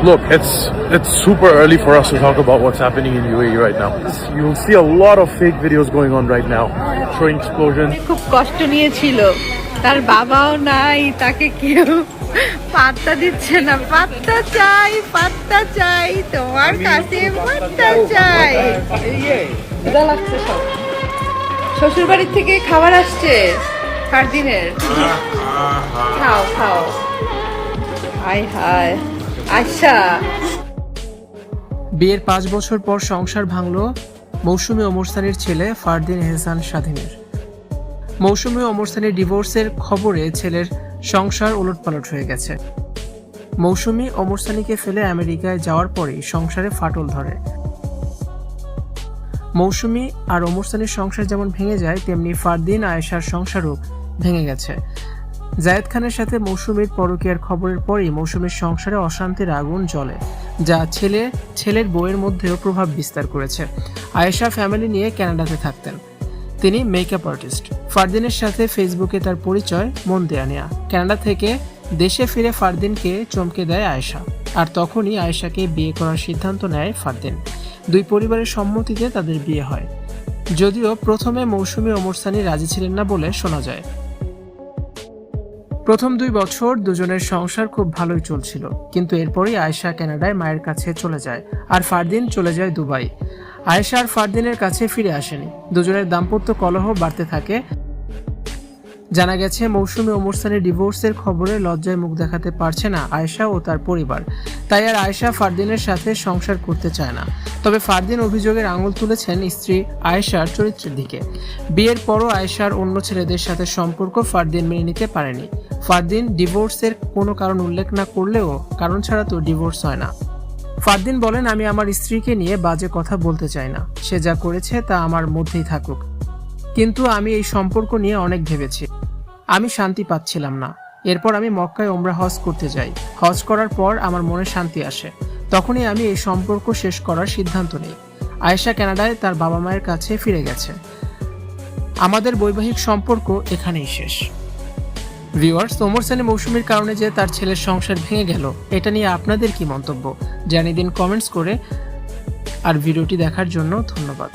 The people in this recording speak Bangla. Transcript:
Look, it's super early for us to talk about what's happening in UAE right now. You'll see a lot of fake videos going on right now, showing explosions. খুব কষ্ট নিয়েছিল, তার বাবাও নাই, তাকে কেউ পাত্তা দিচ্ছে না। পাত্তা চাই তোমার কাছে, পাত্তা চাই। ক্ষুধা লাগছে সব। শ্বশুর বাড়ির থেকে খাবার আসছে ফারদিনের, খাও। হায় আচ্ছা। বিয়ের 5 বছর পর সংসার ভাঙল মৌসুমী ওমর সানির ছেলে ফারদিন এহসান স্বাধীনের। মৌসুমী ওমর সানির ডিভোর্সের খবরে ছেলের সংসার ওলটপালট হয়ে গেছে। মৌসুমী ওমর সানিকে ফেলে আমেরিকায় যাওয়ার পরেই সংসারে ফাটল ধরে। মৌসুমী আর ওমর সানির সংসার যেমন ভেঙে যায়, তেমনি ফারদিন আয়েশার সংসারও ভেঙে গেছে। জায়েদ খানের সাথে মৌসুমীর পরকীয়ার খবরের পরই মৌসুমীর সংসারে অশান্তির আগুন জ্বলে, যা ছেলের বউয়ের মধ্যেও প্রভাব বিস্তার করেছে। আয়েশা ফ্যামিলি নিয়ে কানাডাতে থাকতেন। তিনি মেকআপ আর্টিস্ট। ফারদিনের সাথে ফেসবুকে তার পরিচয় মন দেয়া নেয়া। কানাডা থেকে দেশে ফিরে ফারদিনকে চমকে দেয় আয়েশা, আর তখনই আয়েশাকে বিয়ে করার সিদ্ধান্ত নেয় ফারদিন। দুই পরিবারের সম্মতিতে তাদের বিয়ে হয়, যদিও প্রথমে মৌসুমী ওমর সানি রাজি ছিলেন না বলে শোনা যায়। প্রথম 2 বছর দুজনের সংসার খুব ভালোই চলছিল, কিন্তু এরপরই আয়েশা কানাডায় মায়ের কাছে চলে যায়, আর ফারদিন চলে যায় দুবাই। আয়েশা আর ফারদিনের কাছে ফিরে আসেনি। দুজনের দাম্পত্য কলহ বাড়তে থাকে। জানা গেছে মৌসুমী ওমর সানির ডিভোর্সের খবরে লজ্জায় মুখ দেখাতে পারছে না আয়েশা ও তার পরিবার, তাই আর আয়েশা ফারদিনের সাথে সংসার করতে চায় না। তবে ফারদিন অভিযোগের আঙুল তুলেছেন স্ত্রী আয়েশার চরিত্রের দিকে। বিয়ের পরও আয়েশার অন্য ছেলেদের সাথে সম্পর্ক ফারদিন মেনে নিতে পারেনি। ফারদিন ডিভোর্সের কোনো কারণ উল্লেখ না করলেও কারণ ছাড়া তো ডিভোর্স হয় না। ফারদিন বলেন, আমি আমার স্ত্রীকে নিয়ে বাজে কথা বলতে চাই না, সে যা করেছে তা আমার মধ্যেই থাকুক, কিন্তু আমি এই সম্পর্ক নিয়ে অনেক ভেবেছি, আমি শান্তি পাচ্ছিলাম না। এরপর আমি মক্কায় ওমরা হজ করতে যাই। হজ করার পর আমার মনে শান্তি আসে, তখনই আমি এই সম্পর্ক শেষ করার সিদ্ধান্ত নিই। আয়েশা কানাডায় তার বাবা মায়ের কাছে ফিরে গেছে। আমাদের বৈবাহিক সম্পর্ক এখানেই শেষ। ভিউয়ার্স, ওমর সানি মৌসুমীর কারণে যে তার ছেলের সংসার ভেঙে গেল, এটা নিয়ে আপনাদের কি মন্তব্য জানিয়ে দিন কমেন্টস করে। আর ভিডিওটি দেখার জন্য ধন্যবাদ।